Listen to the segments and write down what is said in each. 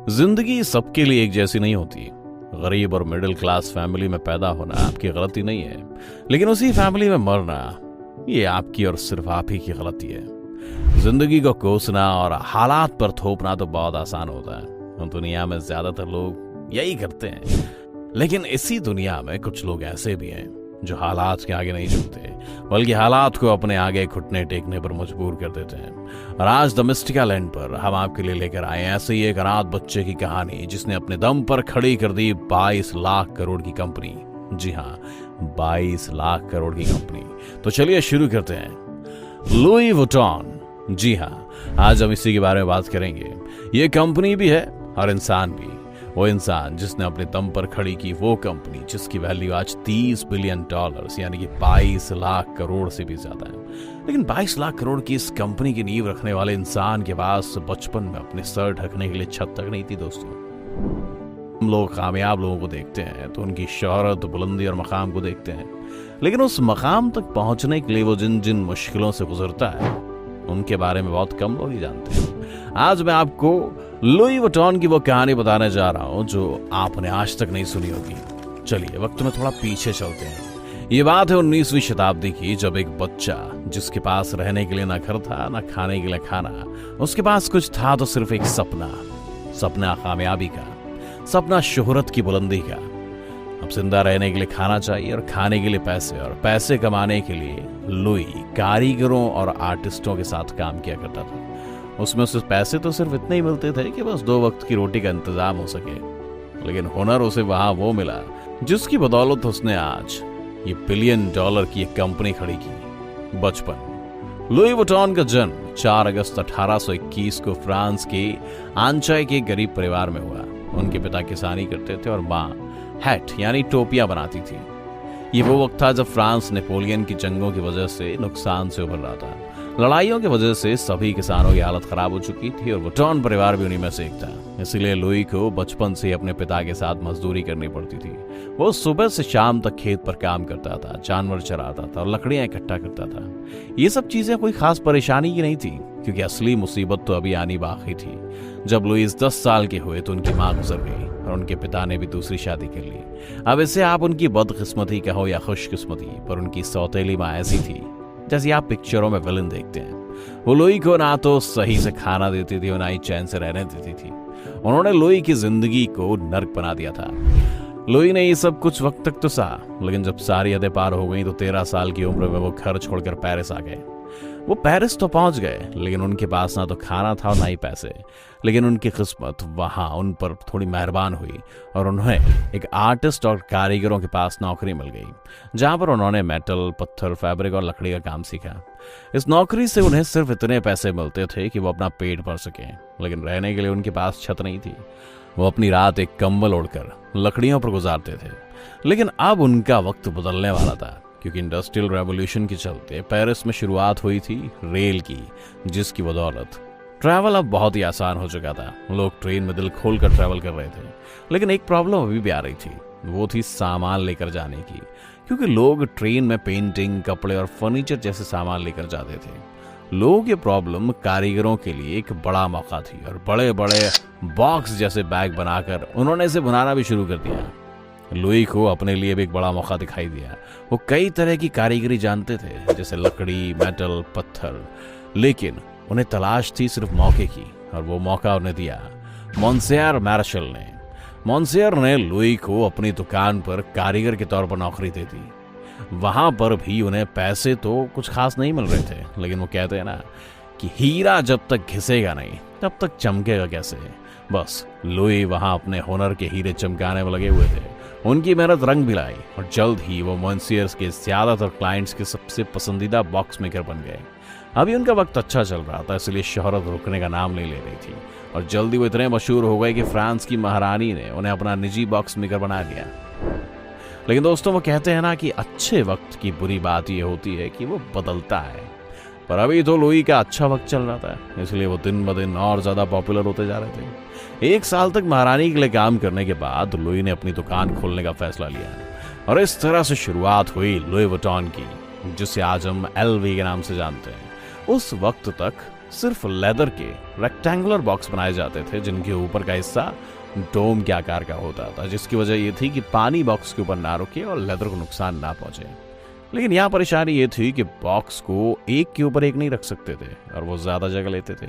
जिंदगी सबके लिए एक जैसी नहीं होती। गरीब और मिडिल क्लास फैमिली में पैदा होना आपकी गलती नहीं है, लेकिन उसी फैमिली में मरना ये आपकी और सिर्फ आप ही की गलती है। जिंदगी को कोसना और हालात पर थोपना तो बहुत आसान होता है, दुनिया में ज्यादातर लोग यही करते हैं। लेकिन इसी दुनिया में कुछ लोग ऐसे भी हैं जो हालात के आगे नहीं झुकते, बल्कि हालात को अपने आगे घुटने टेकने पर मजबूर कर देते हैं। और आज द मिस्टिका लैंड पर हम आपके लिए लेकर आए ऐसे ही एक अनाथ बच्चे की कहानी, जिसने अपने दम पर खड़ी कर दी 22 लाख करोड़ की कंपनी। जी हाँ, 22 लाख करोड़ की कंपनी। तो चलिए शुरू करते हैं। Louis Vuitton. जी हाँ, आज हम इसी के बारे में बात करेंगे। ये कंपनी भी है और इंसान भी। वो इंसान जिसने अपने दम पर खड़ी की वो कंपनी जिसकी वैल्यू आज $30 बिलियन यानी कि 22 लाख करोड़ से भी ज्यादा है। लेकिन 22 लाख करोड़ की इस कंपनी की नींव रखने वाले इंसान के पास बचपन में अपने सर ढकने के लिए छत तक नहीं थी। दोस्तों, हम लोग कामयाब लोगों को देखते हैं तो उनकी शोहरत, बुलंदी और मकाम को देखते हैं, लेकिन उस मकाम तक पहुंचने के लिए वो जिन जिन मुश्किलों से गुजरता है उनके बारे में बहुत कम लोग ही जानते हैं। आज मैं आपको लुई वुइटन की वो कहानी बताने जा रहा हूं जो आपने आज तक नहीं सुनी होगी। चलिए वक्त में थोड़ा पीछे चलते हैं। ये बात है 19वीं शताब्दी की, जब एक बच्चा जिसके पास रहने के लिए ना घर था ना खाने के लिए खाना, उसके पास कुछ था तो सिर्फ एक सपना कामयाबी का, सपना शोहरत की बुलंदी का। अब जिंदा रहने के लिए खाना चाहिए और खाने के लिए पैसे, और पैसे कमाने के लिए लुई कारीगरों और आर्टिस्टों के साथ काम किया करता था। उसमें उसे पैसे तो सिर्फ इतने ही मिलते थे कि बस 2 वक्त की रोटी का इंतजाम हो सके, लेकिन हुनर उसे वहां वो मिला जिसकी बदौलत उसने आज ये $1 बिलियन की एक कंपनी खड़ी की। बचपन। लुई वुइटन का जन्म 4 अगस्त 1821 को फ्रांस के आंचाई के गरीब परिवार में हुआ। उनके पिता किसानी करते थे और माँ हैट यानी टोपियां बनाती थी। ये वो वक्त था जब फ्रांस नेपोलियन की जंगों की वजह से नुकसान से उभर रहा था। लड़ाइयों की वजह से सभी किसानों की हालत खराब हो चुकी थी और वुइटन परिवार भी उन्हीं में से एक था। इसलिए लुई को बचपन से अपने पिता के साथ मजदूरी करनी पड़ती थी। वो सुबह से शाम तक खेत पर काम करता था, जानवर चराता था और लकड़ियां इकट्ठा करता था। ये सब चीजें कोई खास परेशानी की नहीं थी, क्योंकि असली मुसीबत तो अभी आनी बाकी थी। जब लुई 10 साल के हुए तो उनकी माँ गुजर गई और उनके पिता ने भी दूसरी शादी कर ली। अब इसे आप उनकी बदकिस्मती कहो या खुशकिस्मती, पर उनकी सौतेली माँ ऐसी थी जैसे आप पिक्चरों में विलन देखते हैं। वो लुई को ना तो सही से खाना देती थी और ना ही चैन से रहने देती थी। उन्होंने लुई की जिंदगी को नर्क बना दिया था। लुई ने ये सब कुछ वक्त तक तो सहा, लेकिन जब सारी हदें पार हो गई तो 13 साल की उम्र में वो घर छोड़कर पेरिस आ गए। वो पेरिस तो पहुंच गए, लेकिन उनके पास ना तो खाना था और ना ही पैसे। लेकिन उनकी किस्मत वहां उन पर थोड़ी मेहरबान हुई और उन्हें एक आर्टिस्ट और कारीगरों के पास नौकरी मिल गई, जहां पर उन्होंने मेटल, पत्थर, फैब्रिक और लकड़ी का काम सीखा। इस नौकरी से उन्हें सिर्फ इतने पैसे मिलते थे कि वो अपना पेट भर सके, लेकिन रहने के लिए उनके पास छत नहीं थी। वो अपनी रात एक कंबल ओढ़कर लकड़ियों पर गुजारते थे। लेकिन अब उनका वक्त बदलने वाला था, क्योंकि इंडस्ट्रियल रेवोल्यूशन के चलते पेरिस में शुरुआत हुई थी रेल की, जिसकी बदौलत ट्रैवल अब बहुत ही आसान हो चुका था। लोग ट्रेन में दिल खोल कर ट्रैवल कर रहे थे। लेकिन एक प्रॉब्लम अभी भी आ रही थी, वो थी सामान लेकर जाने की, क्योंकि लोग ट्रेन में पेंटिंग, कपड़े और फर्नीचर जैसे सामान लेकर जाते थे। लोगों की प्रॉब्लम कारीगरों के लिए एक बड़ा मौका थी और बड़े बड़े बॉक्स जैसे बैग बनाकर उन्होंने इसे बनाना भी शुरू कर दिया। लुई को अपने लिए भी एक बड़ा मौका दिखाई दिया। वो कई तरह की कारीगरी जानते थे, जैसे लकड़ी, मेटल, पत्थर, लेकिन उन्हें तलाश थी सिर्फ मौके की, और वो मौका उन्हें दिया मोंसियर मार्शल ने। मोंसियर ने लुई को अपनी दुकान पर कारीगर के तौर पर नौकरी दे दी। वहां पर भी उन्हें पैसे तो कुछ खास नहीं मिल रहे थे, लेकिन वो कहते हैं ना कि हीरा जब तक घिसेगा नहीं तब तक चमकेगा कैसे। बस लुई वहां अपने हुनर के हीरे चमकाने में लगे हुए थे। उनकी मेहनत रंग भी लाई और जल्द ही वो मोंसियर्स के ज्यादातर क्लाइंट्स के सबसे पसंदीदा बॉक्स मेकर बन गए। अभी उनका वक्त अच्छा चल रहा था, इसलिए शोहरत रुकने का नाम नहीं ले रही थी, और जल्दी वो इतने मशहूर हो गए कि फ्रांस की महारानी ने उन्हें अपना निजी बॉक्स मेकर बना लिया। लेकिन दोस्तों, वो कहते हैं ना कि अच्छे वक्त की बुरी बात ये होती है कि वो बदलता है। पर अभी तो लुई का अच्छा वक्त चल रहा था, इसलिए वो दिन ब दिन और ज्यादा पॉपुलर होते जा रहे थे। 1 साल तक महारानी के लिए काम करने के बाद लुई ने अपनी दुकान खोलने का फैसला लिया, और इस तरह से शुरुआत हुई लुई वुइटन की, जिसे आज हम LV के नाम से जानते हैं। उस वक्त तक सिर्फ लेदर के रेक्टेंगुलर बॉक्स बनाए जाते थे जिनके ऊपर का हिस्सा डोम के आकार का होता था, जिसकी वजह ये थी कि पानी बॉक्स के ऊपर ना रुके और लेदर को नुकसान ना पहुंचे। लेकिन यहाँ परेशानी ये थी कि बॉक्स को एक के ऊपर एक नहीं रख सकते थे और वो ज्यादा जगह लेते थे।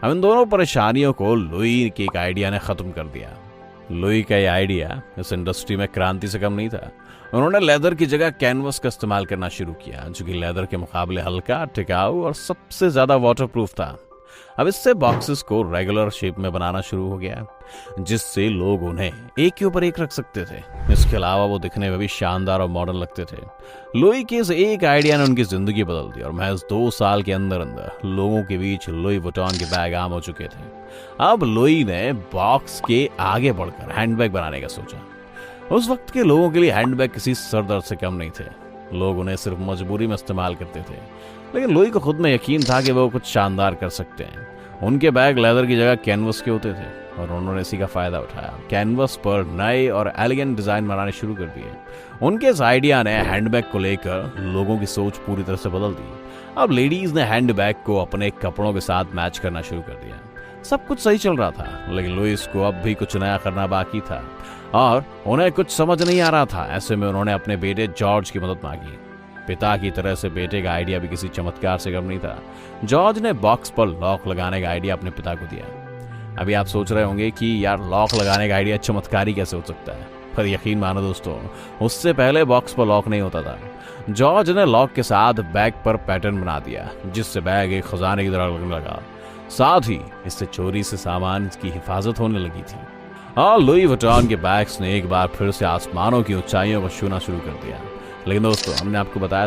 अब इन दोनों परेशानियों को लुई के एक आइडिया ने खत्म कर दिया। लुई का ये आइडिया इस इंडस्ट्री में क्रांति से कम नहीं था। उन्होंने लेदर की जगह कैनवस का इस्तेमाल करना शुरू किया, जो कि लेदर के मुकाबले हल्का, टिकाऊ और सबसे ज्यादा वाटरप्रूफ था। अब इससे बॉक्सेस को रेगुलर शेप में बनाना शुरू हो गया, जिससे लोग उन्हें एक के ऊपर एक रख सकते थे। इसके अलावा वो दिखने में भी शानदार और मॉडर्न लगते थे। लुई के इस एक आइडिया ने उनकी जिंदगी बदल दी और महज 2 साल के अंदर अंदर लोगों के बीच लुई वुइटन के बैग आम हो चुके थे। अब लुई ने बॉक्स के आगे बढ़कर हैंडबैग बनाने का सोचा। उस वक्त के लोगों के लिए हैंडबैग किसी सरदर्द से कम नहीं थे। लोग उन्हें सिर्फ मजबूरी में इस्तेमाल करते थे, लेकिन लुई को खुद में यकीन था कि वो कुछ शानदार कर सकते हैं। उनके बैग लेदर की जगह कैनवस के होते थे और उन्होंने इसी का फायदा उठाया। कैनवस पर नए और एलिगेंट डिजाइन बनाने शुरू कर दिए। उनके इस आइडिया ने हैंडबैग को लेकर लोगों की सोच पूरी तरह से बदल दी। अब लेडीज ने हैंडबैग को अपने कपड़ों के साथ मैच करना शुरू कर दिया। सब कुछ सही चल रहा था, लेकिन लुइस को अब भी कुछ नया करना बाकी था और उन्हें कुछ समझ नहीं आ रहा था। ऐसे में उन्होंने अपने बेटे जॉर्ज की मदद मांगी। पिता की तरह से बेटे का आइडिया भी किसी चमत्कार से कम नहीं था। जॉर्ज ने बॉक्स पर लॉक लगाने का आइडिया अपने पिता को दिया। अभी आप सोच रहे होंगे कि यार, लॉक लगाने का आइडिया चमत्कारी कैसे हो सकता है, पर यकीन मानो दोस्तों, उससे पहले बॉक्स पर लॉक नहीं होता था। जॉर्ज ने लॉक के साथ बैग पर पैटर्न बना दिया, जिससे बैग एक खजाने की तरह लगने लगा। साथ ही इससे चोरी से सामान की हिफाजत होने लगी थी। और लुई वुइटन के बैग्स ने एक बार फिर से आसमानों की ऊंचाइयों को छूना शुरू कर दिया। लेकिन दोस्तों, हमने आपको बताया